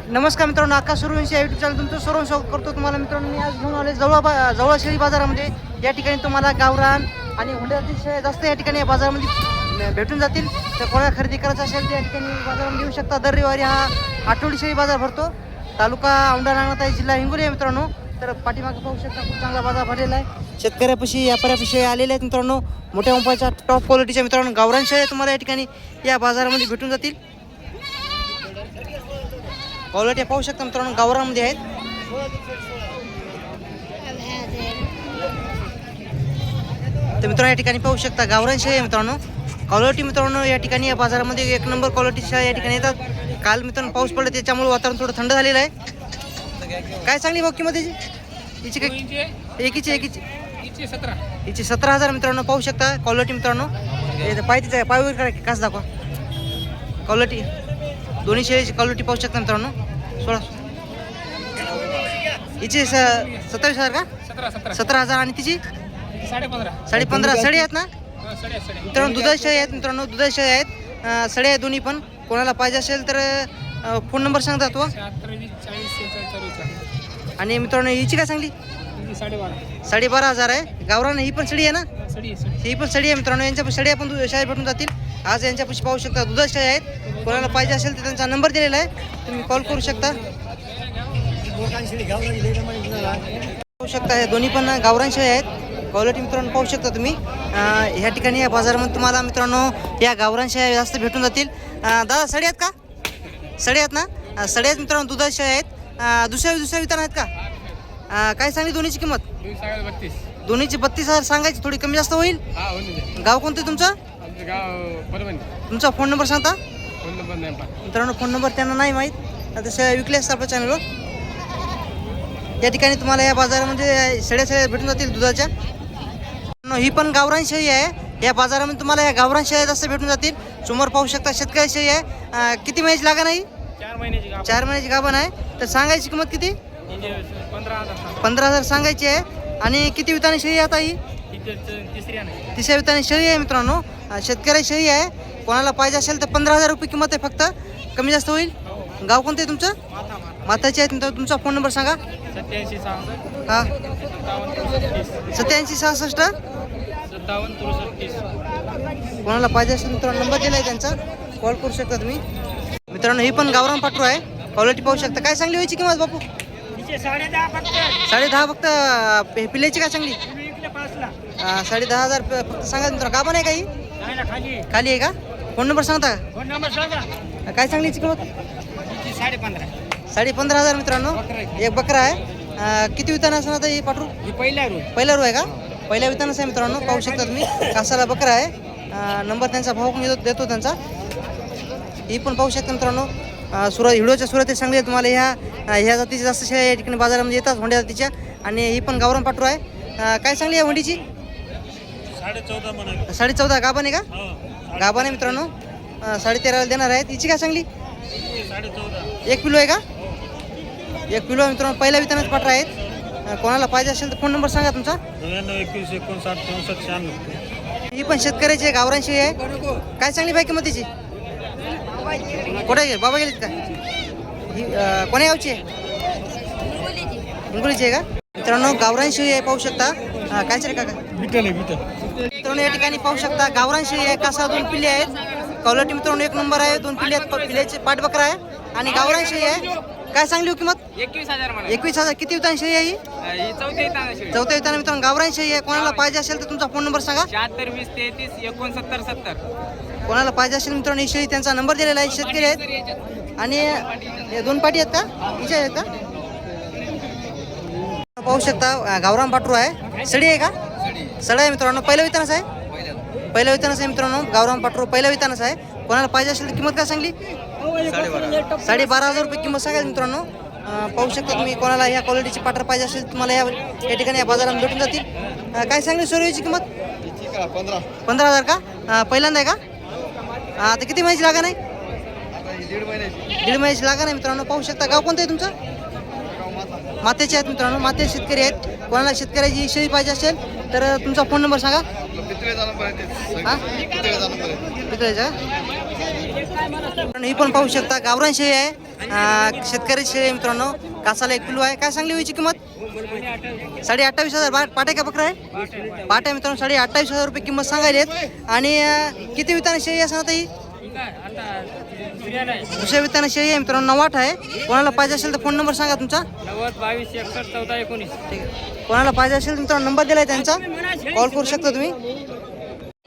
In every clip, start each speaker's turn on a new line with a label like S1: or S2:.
S1: नमस्कार मित्रांनो, आकाश सूर्यवंशी या यूट्यूब चॅनल तुमचं सर्व स्वागत करतो. तुम्हाला मित्रांनो मी आज घेऊन आले जवळ शेळी बाजारामध्ये. या ठिकाणी तुम्हाला गावरान आणि हुंड्याची शेळ्या जास्त या ठिकाणी या बाजारामध्ये भेटून जातील. तर कोणाला खरेदी करायचं असेल तर या ठिकाणी बाजारामध्ये येऊ शकता. दर रविवारी हा आठवडी शेळी बाजार भरतो. तालुका औंढा नागनाथ आहे, जिल्हा हिंगोली आहे मित्रांनो. तर पाठीमागे पाहू शकता खूप चांगला बाजार भरलेला आहे. शेतकऱ्यापाशी व्यापाऱ्यापाशी आलेले आहेत मित्रांनो. मोठ्या उंपाच्या टॉप क्वालिटीच्या मित्रांनो गावरान शेळ्या तुम्हाला या ठिकाणी या बाजारामध्ये भेटून जातील. क्वालिटी पाहू शकता मित्रांनो गावरानमध्ये आहेत. तर मित्रांनो या ठिकाणी पाहू शकता गावरान शेळी मित्रांनो. क्वालिटी मित्रांनो या ठिकाणी या बाजारामध्ये एक नंबर क्वालिटी शेळ्या या ठिकाणी येतात. काल मित्रांनो पाऊस पडला त्याच्यामुळे वातावरण थोडं थंड झालेलं आहे. काय सांगली भाऊ किंमत हिची काय? हिची 17,000 मित्रांनो पाहू शकता. क्वालिटी मित्रांनो पाय वगैरे कास दाखवा. क्वालिटी दोन्ही शेळीची क्वालिटी पाहू शकता मित्रांनो. 16 हिची 27,000 का? 17,000 आणि तिची 15.5 सडी आहेत ना मित्रांनो. दुधाची शेळी आहेत मित्रांनो, दुधाची शेळी आहेत. सडी आहेत दोन्ही पण. कोणाला पाहिजे असेल तर फोन नंबर सांगता तो. आणि मित्रांनो हिची काय सांगली? 12,500 आहे. गावरान ही पण सडी आहे ना? ही पण सडी आहे मित्रांनो. यांच्या सड्या पण शेळ्या भेटून जातील. आज यांच्यापाशी पाहू शकता दुधाच्या शेळ्या आहेत. कोणाला पाहिजे असेल तर त्यांचा नंबर दिलेला आहे, तुम्ही कॉल करू शकता. पाहू शकता हे दोन्ही पण गावरान शेळ्या आहेत. क्वालिटी मित्रांनो पाहू शकता तुम्ही. ह्या ठिकाणी या बाजारामध्ये तुम्हाला मित्रांनो या गावरान शेळ्या जास्त भेटून जातील. दादा सडी आहेत का? सडी आहेत ना? सडी आहेत मित्रांनो, दुधाच्या शेळ्या आहेत. दुसऱ्या वितान आहेत का? काय सांगली दोन्हीची किंमत? दोन्हीची 32,000 सांगायची. थोडी कमी जास्त होईल. गाव कोणतं तुमचं? तुमचा फोन नंबर सांगता मित्रांनो. फोन नंबर त्यांना नाही माहीत, तशा विकले असतात आपल्या चॅनलवर. या ठिकाणी तुम्हाला या बाजारामध्ये शेळ्या भेटून जातील दुधाच्या. ही पण गावरान शेळी आहे. या बाजारामध्ये तुम्हाला या गावरान शेळ्या जास्त भेटून जातील. समोर पाहू शकता शेतकरी शेळी आहे. किती महिन्याची लागा नाही? 4 महिन्याची गाभण आहे. तर सांगायची किंमत किती? 15,000 सांगायची आहे. आणि किती विताने शेळी आता ही? तिसऱ्या विताने शेळी आहे मित्रांनो. शेतकरी शेळी आहे. कोणाला पाहिजे असेल तर 15,000 रुपये किंमत आहे फक्त. कमी जास्त होईल. गाव कोणतं आहे तुमचं? माताची आहे. तुमचा फोन नंबर सांगा. 87 कोणाला पाहिजे असेल मित्रांनो नंबर दिला आहे त्यांचा, कॉल करू शकता तुम्ही. मित्रांनो ही पण गावरान पाठरू आहे. क्वालिटी पाहू शकता. काय सांगली व्हायची किंमत बापू? 10.5 फक्त. पिल्याची काय सांगली? 10,500 फक्त सांगा मित्रांनो. गाभण आहे काही? खाली आहे का? फोन नंबर सांगता का? काय सांगली किंमत? 15,500 मित्रांनो. एक बकरा आहे. किती विताना असणार आता ही पाठरू? पहिला रू आहे का? पहिल्या वितानाच आहे मित्रांनो. पाहू शकता तुम्ही. कासाला बकरा आहे. नंबर त्यांचा भाऊ पण देतो त्यांचा. ही पण पाहू शकता मित्रांनो. व्हिडिओच्या सुरुवातीला सांगले तुम्हाला ह्या जातीच्या जास्त शेळ्या या ठिकाणी बाजारामध्ये येतात, होंड्या जातीच्या. आणि ही पण गावरान पाठरू आहे. काय सांगली या होंडीची? 14.5 गाभण आहे का? गाभण आहे मित्रांनो. 13.5 देणार आहेत. हिची काय सांगली? 1 किलो आहे का? 1 किलो मित्रांनो. पहिल्या वितानाच पाठरा आहेत. कोणाला पाहिजे असेल तर फोन नंबर सांगा तुमचा. 99 ही पण शेतकऱ्याची गावरान शेळी आहे. काय सांगली बाई किंमत तिची? कुठे बाबा गेलीत का? ही कोण्या गावची आहे? हिंगोलीची आहे का? मित्रांनो गावरान शेळी आहे. पाहू शकता. काय चालेल काका? मित्रांनो या ठिकाणी पाहू शकता गावरान शेळी आहे. कासा 2 पिल्ले आहेत. क्वालिटी मित्रांनो 1 नंबर आहे. 2 पिल्ले आहेत. पिल्ल्याचे पाठ बकरा आहे आणि गावरान शेळी आहे. काय सांगली हो किंमत? 21,000. किती वितान शेळी आहे ही? चौथ्या वितान मित्रांनो गावरान शेळी आहे. कोणाला पाहिजे असेल तर तुमचा फोन नंबर सांगा.
S2: 76 20 33 69 70.
S1: कोणाला पाहिजे असेल मित्रांनो ही शेळी त्यांचा नंबर दिलेला आहे. शेतकरी आहेत. आणि हे 2 पाटी आहेत का? हिच्या आहेत का? पाहू शकता गावरान पाटरू आहे. सडी आहे का? सडी आहे मित्रांनो. पहिल्या वितानच आहे. पहिल्या वितानच आहे मित्रांनो. गावरान पाटरू पहिल्या वितानच आहे. कोणाला पाहिजे असेल तर किंमत काय सांगली? 12,500 रुपये किंमत सांगायची मित्रांनो. पाहू शकता तुम्ही. कोणाला ह्या क्वालिटीची पाटर पाहिजे असेल तुम्हाला या ठिकाणी या बाजारात भेटून जातील. काय सांगली सोयरीची किंमत? 15,000 का? पहिल्यांदा आहे का? आता किती महिन्याची लागा नाही? 1.5 महिन्याची लागा नाही मित्रांनो. पाहू शकता. गाव कोणतं आहे तुमचं? मातेचे आहेत मित्रांनो. माते शेतकरी आहेत. कोणाला शेतकऱ्याची शेळी पाहिजे असेल तर तुमचा फोन नंबर सांगा. ही पण पाहू शकता गावरान शेळी आहे. शेतकरी शेळी आहे मित्रांनो. कासाला एक पिल्लू आहे. काय सांगली होईची किंमत? 28,500. पाट्या का बकरा आहे? पाट्या मित्रांनो 28,500 रुपये किंमत सांगायला आहेत. आणि किती विताने शेळी आहे सांगता ही? दुसऱ्या विताने शेळी आहे मित्रांनो. 9 आहे. कोणाला पाहिजे असेल तर फोन नंबर सांगा तुमचा.
S2: 90 22 61 14 19.
S1: ठीक आहे. कोणाला पाहिजे असेल मित्रांनो नंबर दिलाय त्यांचा, कॉल करू शकता तुम्ही.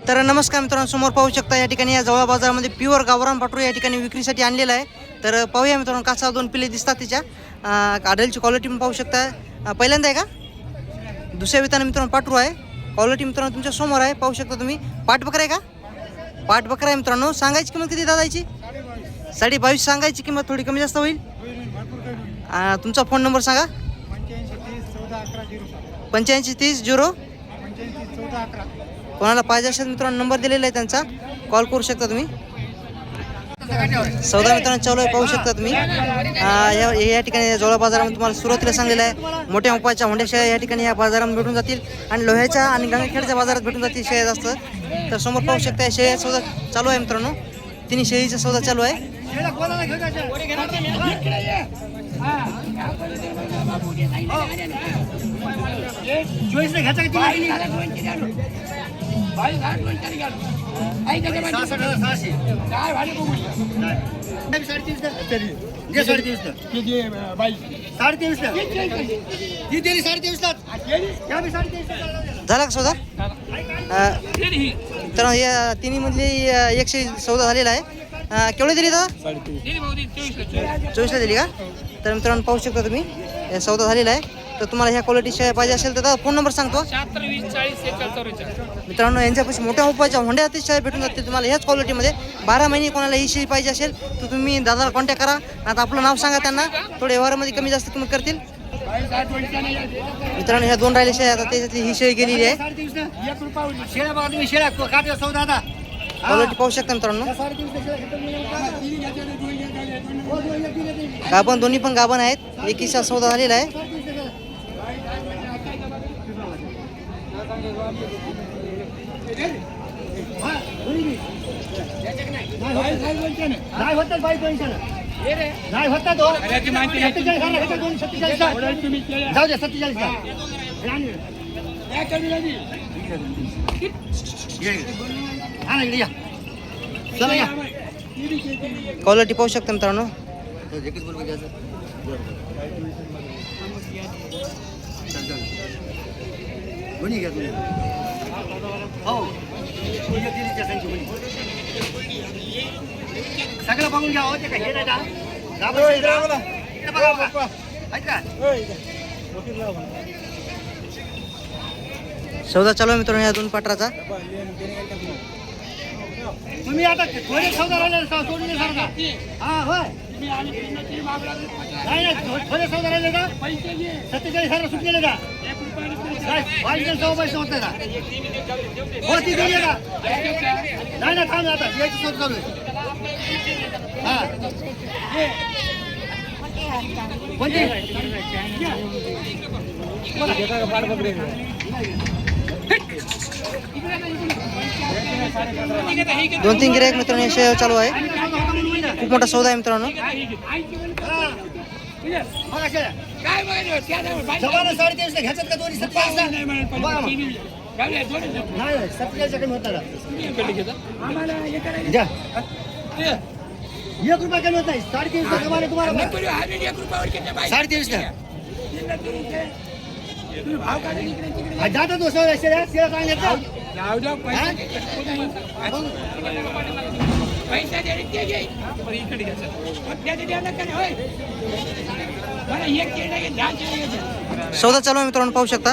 S1: तर नमस्कार मित्रांनो, समोर पाहू शकता या ठिकाणी या जवळ बाजारामध्ये प्युअर गावरान पाटरू या ठिकाणी विक्रीसाठी आणलेला आहे. तर पाहूया मित्रांनो, कासा 2 पिल्ले दिसतात तिच्या. आडलची क्वालिटी पण पाहू शकता. पहिल्यांदा आहे का? दुसऱ्या विताने मित्रांनो पाटरू आहे. क्वालिटी मित्रांनो तुमच्या समोर आहे, पाहू शकता तुम्ही. पाट बकरा आहे का? पाट बकरा आहे मित्रांनो. सांगायची किंमत किती दादाची? 22.5 सांगायची किंमत. थोडी कमी जास्त होईल. तुमचा फोन नंबर सांगा. 8530 कोणाला पाहिजे असेल मित्रांनो नंबर दिलेला आहे त्यांचा, कॉल करू शकता तुम्ही. सौदा मित्रांनो चालू आहे, पाहू शकता तुम्ही. या ठिकाणी जवळ बाजारामध्ये तुम्हाला सुरुवातीला सांगलेलं आहे मोठ्या उपायाच्या होंड्या शेळ्या या ठिकाणी या बाजारामध्ये भेटून जातील. आणि लोह्याच्या आणि गंगाखेडच्या बाजारात भेटून जातील शेळ्या जास्त. तर समोर पाहू शकता या शेळ्या सौदा चालू आहे मित्रांनो. तिन्ही शेळीचा सौदा चालू आहे. झाला का सौदा? तर या तिन्ही मधली 100 सौदा झालेला आहे. केवढे दिली दादा? 24ला दिली का? तर मित्रांनो पाहू शकता तुम्ही या सौदा झालेला आहे. तर तुम्हाला ह्या क्वालिटी शेळ्या पाहिजे असेल तर दादा फोन नंबर सांगतो.
S2: 76
S1: मित्रांनो यांच्यापाशी मोठ्या उपायाच्या होंड्या अति शेळ्या भेटून जातील तुम्हाला ह्याच क्वालिटीमध्ये. 12 महिने कोणाला ही शेळी पाहिजे असेल तर तुम्ही दादाला कॉन्टॅक्ट करा. आता आपलं नाव सांगा त्यांना, थोडे व्यवहारामध्ये कमी जास्त किंमत करतील. मित्रांनो ह्या 2 राहिले शेळ्या, आता त्याच्यातली ही शेळी गेलेली आहे. क्वालिटी पाहू शकता मित्रांनो. गाभण दोन्ही पण गाभण आहेत. 21चा सौदा झालेला आहे. क्वालिटी पाहू शकता मित्रांनो.
S3: सगळं बघून घ्या. होते का हे नाही का?
S1: सौदा चालू आहे मित्रांनो या 2 पाटराचा.
S3: तुम्ही आता थोडे सौदा राहिले सोडून सारखा. हा होय नाही थोडे सौदा राहिले का? 47,000 सुटलेले का? पैसे होत नाही का? होती दिली का? नाही ना थांब आता याची शोध चालू आहे. हा कोणती?
S1: 2-3 गिऱ्हाईक मित्रांनो या शेळ्या चालू आहे. खूप मोठा सौदा आहे मित्रांनो.
S3: जवाना 3.5 घ्यायचं का? दोन्ही 27 नाही 27 कमी होता का? 1 रुपया कमी होत नाही. 3.5 जमाने तुम्हाला 3.5 जाता तो शेळ्या सांगितलं.
S1: सौदा चालू आहे मित्रांनो पाहू शकता.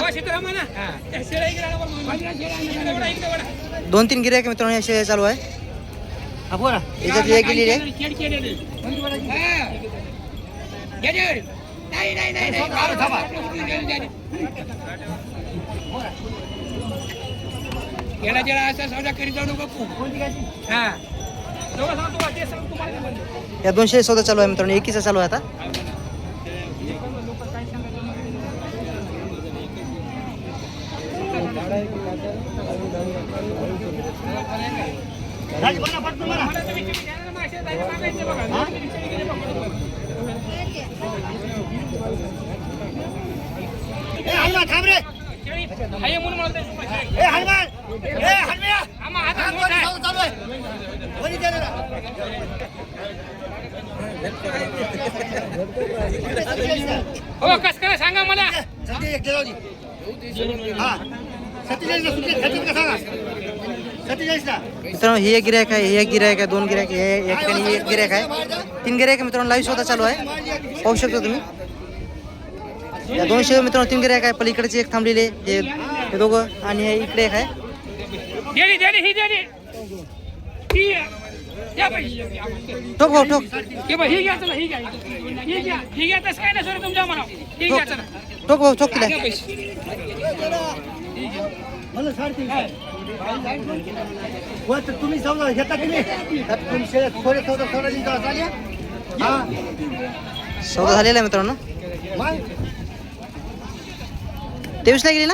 S1: 2-3 गिऱ्हाईक मित्रांनो या शेळ्या चालू आहे. याच्यात एक गेलेली आहे. या 200 सौदा चालू आहे मित्रांनो. 21चा चालू आहे आता.
S3: ए हनुमान थांब रे
S2: हाय म्हणून म्हणतोय.
S3: ए हनुमान ए हनुमिया
S2: आम्हा हातात मोठा आहे.
S3: चालू आहे कोणी दे रे
S2: हो कस करा सांगा मला.
S3: सध्या एक देवाजी हा 47 ला सुट्टी खाती का सांगा 47 ला
S1: मित्रांनो ही एक गिरायक आहे, ही एक गिरायक आहे, दोन गिरायक आहे, या ठिकाणी एक गिरायक आहे, 3 गिरायक मित्रांनो लाईव्ह स्वतः चालू आहे. पाहू शकता तुम्ही या 200 मित्रांनो 3 गिरायक आहे. पलीकडचे एक थांबलेले हे दोघं आणि हे इकडे एक आहे.
S2: देली देली ही देली ही या बाई.
S1: ठोक भाऊ ठोक
S2: हे बाई ही घ्या चला ही घ्या ही घ्या तसं काय नाही सर तुमच्या म्हणा ही घ्या चला.
S1: ठोक भाऊ ठोक तिला.
S2: घ्या पैसे.
S3: मला 3.5 व तुम्ही समजा घेता की नाही तुमचे थोडे थोडं दिवस चालेल हा
S1: सौदा झालेला आहे मित्रांनो.
S3: मग
S1: 23 ला गेली ना.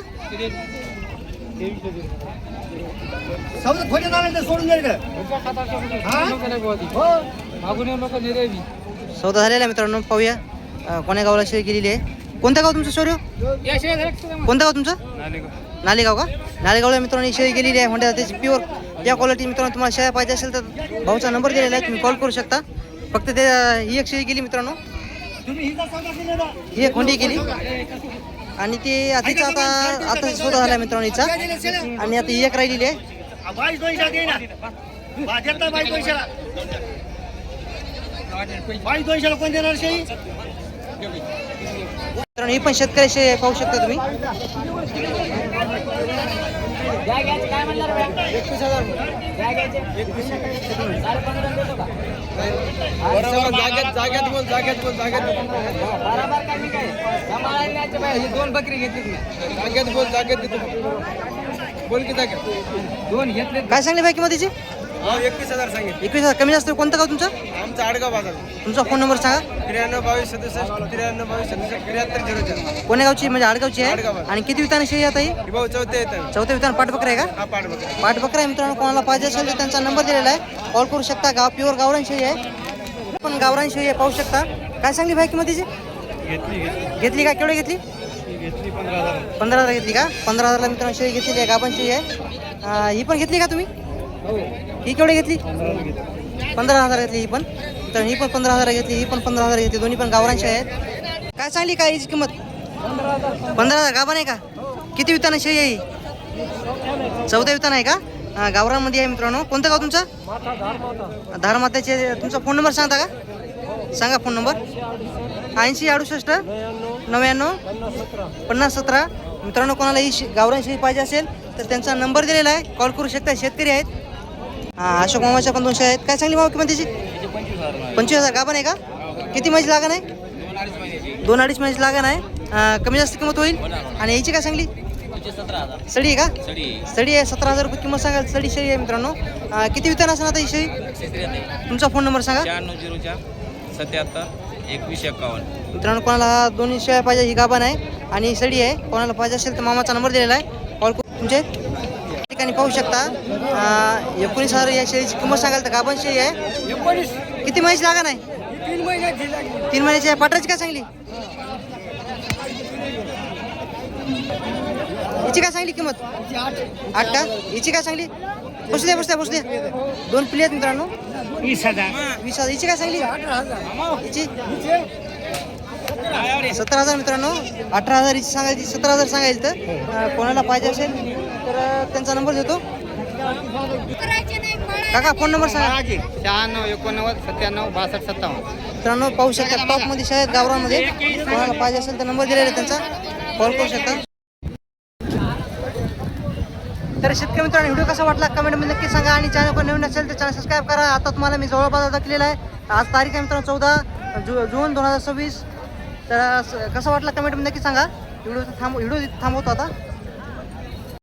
S3: समजा थोडे झाले तर सोडून द्यायचं हा हो
S2: मागून येऊ नका निरेवी.
S1: सौदा झालेला आहे मित्रांनो. पाहूया कोण्या गावाला शेळी गेलेली आहे. कोणत्या गाव तुमचं शौर्य?
S2: या शिवाय झालं
S1: कोणतं गाव तुमचं? नालेगाव का? नालेगावला मित्रांनो ही शेळी गेलेली आहे. म्हणजे त्याची प्युअर या क्वालिटी मित्रांनो तुम्हाला शेळ्या पाहिजे असेल तर भाऊचा नंबर दिलेला आहे, तुम्ही कॉल करू शकता. फक्त ते ही एक शेळी गेली मित्रांनो,
S3: तुम्ही हिचा सौदा केलेला
S1: ही एक खोंडी गेली आणि ती आधीचा आता सौदा झाला मित्रांनो हिचा. आणि आता ही एक राहिलेली आहे.
S3: 22 दे ना बाजारला 22 ला कोण देणार शेळी
S1: मित्रांनो ही पण शेतकरी शेळी आहे, पाहू शकता तुम्ही.
S2: दोन बकरी घेतली बोल की दोन घेतले.
S1: काय सांगली बाई किंमत तिची?
S4: 21,000 सांगितलं.
S1: 21,000 कमी जास्त. कोणतं गाव तुमचं?
S4: आमचा आडगाव बाजार
S1: तुमचा फोन नंबर सांगा.
S4: 93 22 67 93 22 73
S1: कोण्या गावची म्हणजे आडगावची आहे.
S4: आडगाव.
S1: आणि किती विताने शेळी आता ही?
S4: ही भाऊ चौथे येतात.
S1: चौथ्या वितान पाठबकरा आहे का?
S4: हा पाठ बघा.
S1: पाठबकरा आहे मित्रांनो. कोणाला पाहिजे असेल तर त्यांचा नंबर दिलेला आहे, कॉल करू शकता. गाव प्युअर गावरान शेळी आहे, पण गावरान शेळी आहे, पाहू शकता. काय सांगली भाई किंमत तिची? घेतली का? केवढी घेतली? 15,000 घेतली का? 15,000ला मित्रांनो शेळी घेतलेली आहे, गाभण शेळी आहे. ही पण घेतली का तुम्ही? ही केवढी घेतली? 15,000 घेतली ही पण. तर ही पण 15,000 घेतली, ही पण 15,000 घेतली. दोन्ही पण गावरान शेळी आहेत. काय सांगली काय हिची किंमत? 15,000 गाभण आहे का? किती विताना शेळी आहे ही? 14 वितान आहे का? गावरानमध्ये आहे मित्रांनो. कोणतं गाव तुमचं? धारमात्याचे. तुमचा फोन नंबर सांगता का? सांगा फोन नंबर. 80 68 99 50 17. मित्रांनो कोणाला ही गावरान शेळी पाहिजे असेल तर त्यांचा नंबर दिलेला आहे, कॉल करू शकता. शेतकरी आहेत. अशोक मामाच्या पण 200 आहेत. काय सांगली मामा किंमत त्याची? 25,000 गाभण आहे का? किती महिन्याची लागण आहे? 2-2.5 महिन्याची लागण आहे. कमी जास्त किंमत होईल. आणि याची काय सांगली? सडी आहे का? सडी आहे. 17,000 रुपये किंमत सांगाल. सडी शेळी आहे मित्रांनो. किती वितान असणार आता ही शेळी? तुमचा फोन नंबर सांगा.
S4: 9604 77 21 51.
S1: मित्रांनो कोणाला दोन्ही शेळ्या पाहिजे, ही गाभण आहे आणि सडी आहे. कोणाला पाहिजे असेल तर मामाचा नंबर दिलेला आहे, कॉल करू. तुमचे ठिकाणी पाहू शकता. 19,000 या शेळीची किंमत सांगाल तर गाभण शेळी आहे. किती महिन्याची लागण आहे? 3 महिन्याची आहे. पाठराची काय सांगली? हिची काय सांगली किंमत? 8 का? हिची काय सांगली? बसू द्या. 2 पिले आहेत मित्रांनो. 20,000. हिची काय सांगली? हिची 17,000 मित्रांनो. 18,000 हिची सांगायची, 17,000 सांगायची. तर कोणाला पाहिजे असेल तर त्यांचा नंबर देतो. काका फोन नंबर सांगा.
S2: 96 89 97 62 57.
S1: मित्रांनो पाहू शकता टॉपमध्ये शाळेत गावरांमध्ये. कोणाला पाहिजे असेल तर नंबर दिलेला आहे त्यांचा, कॉल करू शकता. तर शेतकरी मित्रांनो व्हिडिओ कसा वाटला कमेंटमध्ये नक्की सांगा. आणि चॅनल नवीन असेल तर चॅनल सबस्क्राईब करा. आता तुम्हाला मी जवळपास दाखवलेला आहे. आज तारीख आहे मित्रांनो 14 जून 2026. तर कसं वाटलं कमेंटमध्ये नक्की सांगा. व्हिडिओ थांबवतो आता.